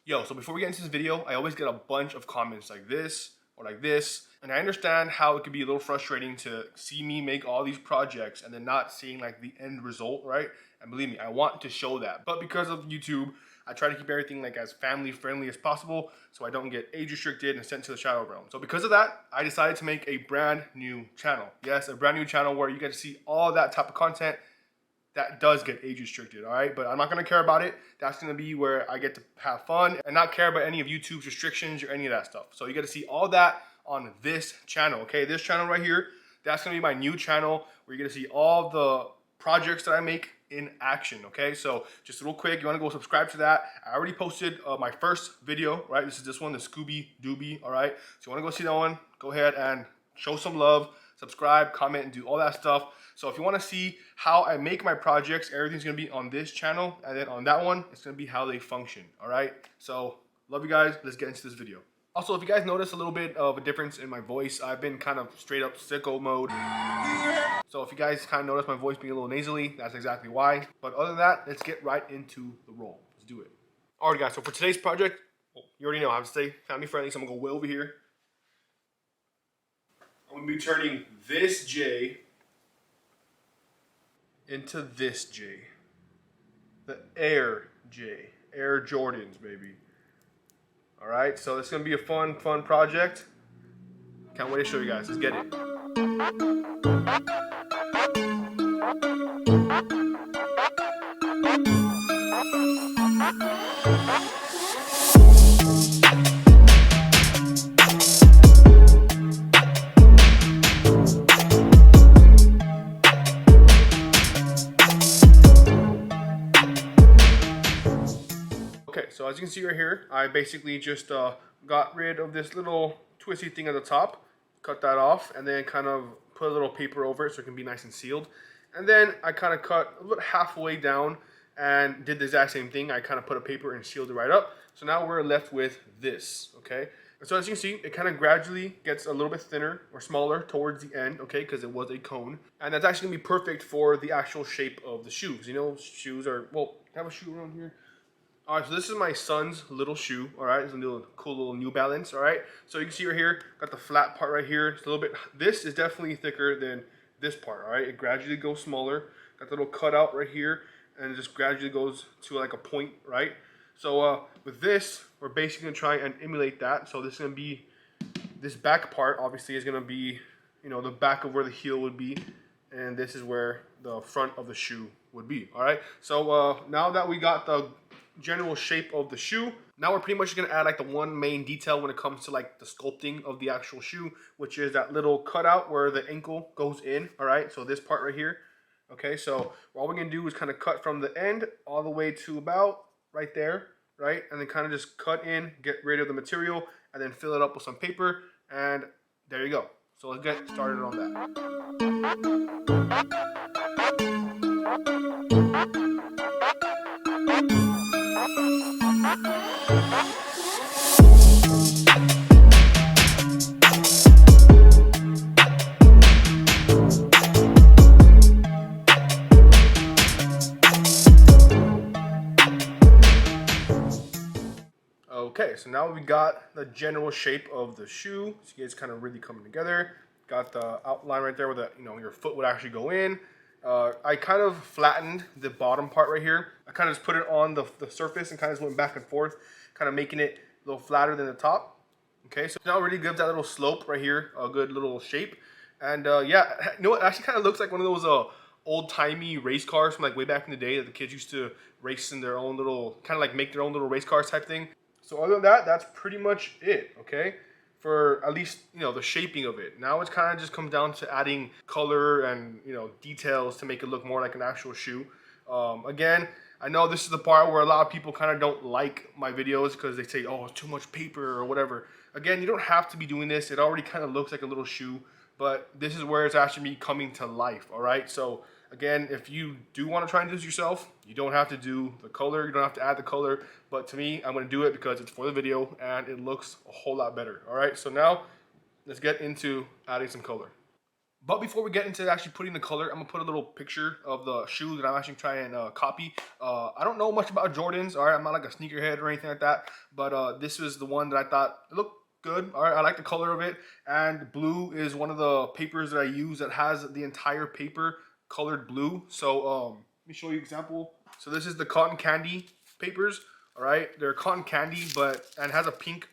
Yo, so before we get into this video, I always get a bunch of comments like this or like this, and I understand how it could be a little frustrating to see me make all these projects and then not seeing like the end result, right? And believe me, I want to show that, but because of YouTube, I try to keep everything like as family friendly as possible so I don't get age restricted and sent to the shadow realm. So because of that, I decided to make a brand new channel. Yes, a brand new channel where you get to see all that type of content that does get age restricted, all right? But I'm not gonna care about it. That's gonna be where I get to have fun and not care about any of YouTube's restrictions or any of that stuff. So you get to see all that on this channel, okay? This channel right here, that's gonna be my new channel where you're gonna see all the projects that I make in action, okay? So just real quick, you wanna go subscribe to that. I already posted my first video, right? This one, the Scooby Dooby, all right? So you wanna go see that one, go ahead and show some love, subscribe, comment, and do all that stuff. So if you want to see how I make my projects, everything's going to be on this channel. And then on that one, it's going to be how they function. All right. So love you guys. Let's get into this video. Also, if you guys notice a little bit of a difference in my voice, I've been kind of straight up sicko mode. So if you guys kind of notice my voice being a little nasally, that's exactly why. But other than that, let's get right into the roll. Let's do it. All right, guys. So for today's project, you already know I have to stay family friendly. So I'm going to go way over here. I'm going to be turning this J into this J. The Air J. Air Jordans, baby. Alright, so it's going to be a fun project. Can't wait to show you guys. Let's get it. Okay, so as you can see right here, I basically just got rid of this little twisty thing at the top, cut that off, and then kind of put a little paper over it so it can be nice and sealed. And then I kind of cut a little halfway down and did the exact same thing. I kind of put a paper and sealed it right up. So now we're left with this, okay? So as you can see, it kind of gradually gets a little bit thinner or smaller towards the end, okay, because it was a cone. And that's actually going to be perfect for the actual shape of the shoes. You know, shoes are, well, I have a shoe around here. All right, so this is my son's little shoe, all right? It's a little cool little New Balance, all right? So you can see right here, got the flat part right here. It's a little bit, this is definitely thicker than this part, all right? It gradually goes smaller. Got the little cutout right here, and it just gradually goes to like a point, right? So with this, we're basically gonna try and emulate that. So this is gonna be, this back part obviously is gonna be, you know, the back of where the heel would be, and this is where the front of the shoe would be, all right? So now that we got the general shape of the shoe, now we're pretty much gonna add like the one main detail when it comes to like the sculpting of the actual shoe, which is that little cutout where the ankle goes in, all right? So this part right here, okay? So all we're gonna do is kind of cut from the end all the way to about right there, right? And then kind of just cut in, get rid of the material, and then fill it up with some paper, and there you go. So let's get started on that. Okay, so now we got the general shape of the shoe. So you guys kind of really coming together. Got the outline right there where the, you know, your foot would actually go in. I kind of flattened the bottom part right here. I kind of just put it on the surface and kind of just went back and forth, kind of making it a little flatter than the top. Okay, so now it really gives that little slope right here a good little shape. And yeah, you know what? It actually kind of looks like one of those old-timey race cars from like way back in the day that the kids used to race in their own little, kind of like make their own little race cars type thing. So other than that, that's pretty much it, okay? For at least, you know, the shaping of it. Now it's kind of just comes down to adding color and, you know, details to make it look more like an actual shoe. Again, I know this is the part where a lot of people kind of don't like my videos because they say, oh, it's too much paper or whatever. Again, you don't have to be doing this. It already kind of looks like a little shoe, but this is where it's actually coming to life, all right? So again, if you do want to try and do this yourself, you don't have to do the color, you don't have to add the color, but to me, I'm going to do it because it's for the video and it looks a whole lot better, all right? So now, let's get into adding some color. But before we get into actually putting the color, I'm gonna put a little picture of the shoe that I'm actually trying to copy. I don't know much about Jordans, all right? I'm not like a sneakerhead or anything like that, but this was the one that I thought looked good. All right, I like the color of it, and blue is one of the papers that I use that has the entire paper colored blue. So let me show you an example. So this is the cotton candy papers. All right, they're cotton candy, and has a pink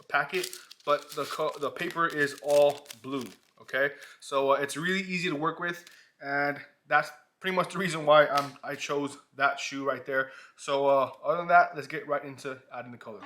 packet, but the paper is all blue. Okay, so it's really easy to work with, and that's pretty much the reason why I chose that shoe right there. So other than that, let's get right into adding the color.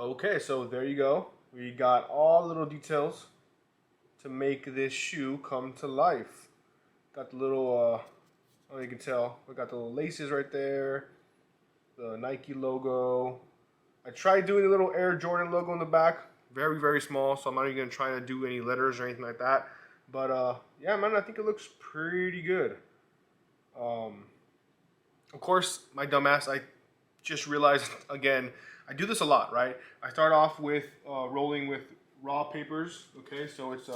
Okay, so there you go. We got all the little details to make this shoe come to life. Got the little, oh, you can tell, we got the little laces right there, the Nike logo. I tried doing a little Air Jordan logo in the back, very, very small, so I'm not even gonna try to do any letters or anything like that. But yeah, man, I think it looks pretty good. Of course, my dumbass, I just realized again, I do this a lot, right? I start off with rolling with raw papers, okay? So it's,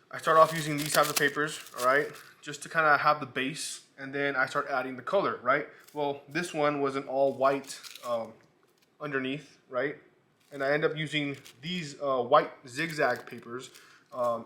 I start off using these types of papers, all right? Just to kind of have the base, and then I start adding the color, right? Well, this one was an all white underneath, right? And I end up using these white zigzag papers on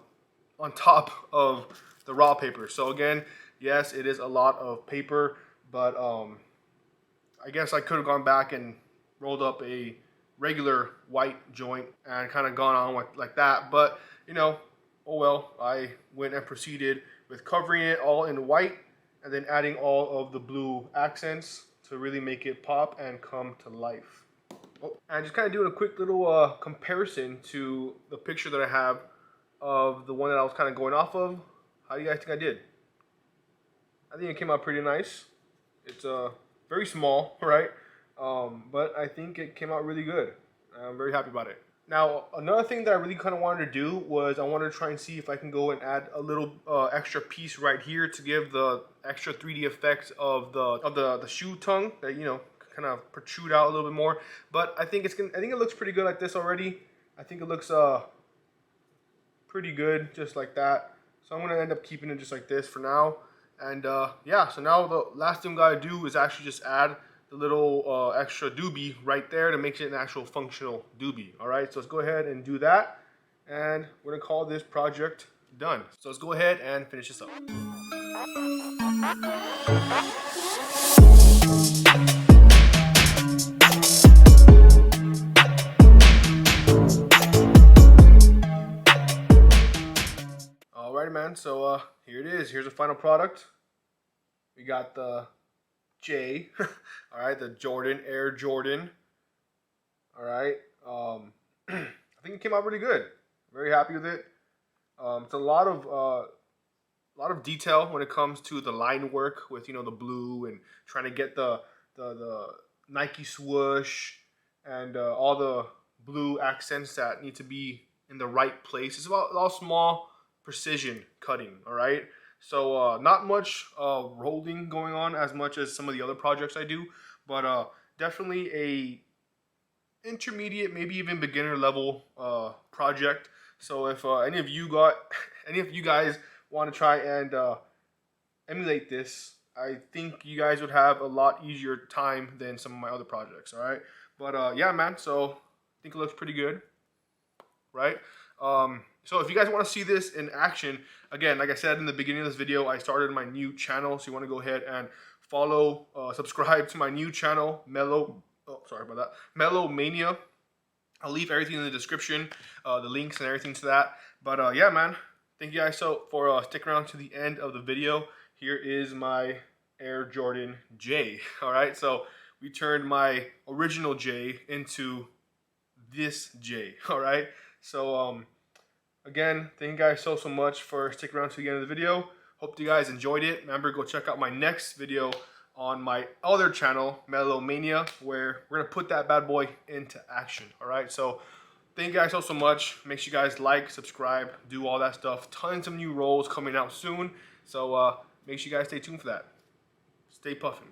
top of the raw paper. So again, yes, it is a lot of paper, but I guess I could have gone back and rolled up a regular white joint and kind of gone on with like that. But, you know, oh well, I went and proceeded with covering it all in white and then adding all of the blue accents to really make it pop and come to life. Oh, and just kind of doing a quick little comparison to the picture that I have of the one that I was kind of going off of. How do you guys think I did? I think it came out pretty nice. It's very small, right? But I think it came out really good. I'm very happy about it. Now, another thing that I really kind of wanted to do was I wanted to try and see if I can go and add a little extra piece right here to give the extra 3D effect of the shoe tongue that, you know, kind of protrude out a little bit more. But I think I think it looks pretty good like this already. I think it looks pretty good just like that. So I'm gonna end up keeping it just like this for now. And yeah, so now the last thing we gotta do is actually just add the little extra doobie right there to make it an actual functional doobie. All right, so let's go ahead and do that. And we're gonna call this project done. So let's go ahead and finish this up. Alrighty, man, so here it is. Here's the final product. We got the J, all right, the Jordan, Air Jordan. All right, I think it came out pretty good. Very happy with it. It's a lot of detail when it comes to the line work with, you know, the blue and trying to get the Nike swoosh and all the blue accents that need to be in the right place. It's about all small precision cutting. All right. So not much rolling going on as much as some of the other projects I do, but definitely a intermediate, maybe even beginner level project. So if any of you guys want to try and emulate this, I think you guys would have a lot easier time than some of my other projects. All right, but yeah, man. So I think it looks pretty good, right? So if you guys want to see this in action, again, like I said in the beginning of this video, I started my new channel. So you want to go ahead and follow, subscribe to my new channel, Mellow Mania. I'll leave everything in the description, the links and everything to that. But yeah, man, thank you guys so for sticking around to the end of the video. Here is my Air Jordan J. All right, so we turned my original J into this J. All right. So again, thank you guys so much for sticking around to the end of the video. Hope you guys enjoyed it. Remember, go check out my next video on my other channel, Melomania, where we're gonna put that bad boy into action. All right, so thank you guys so much. Make sure you guys like, subscribe, do all that stuff. Tons of new rolls coming out soon, so make sure you guys stay tuned for that. Stay puffing.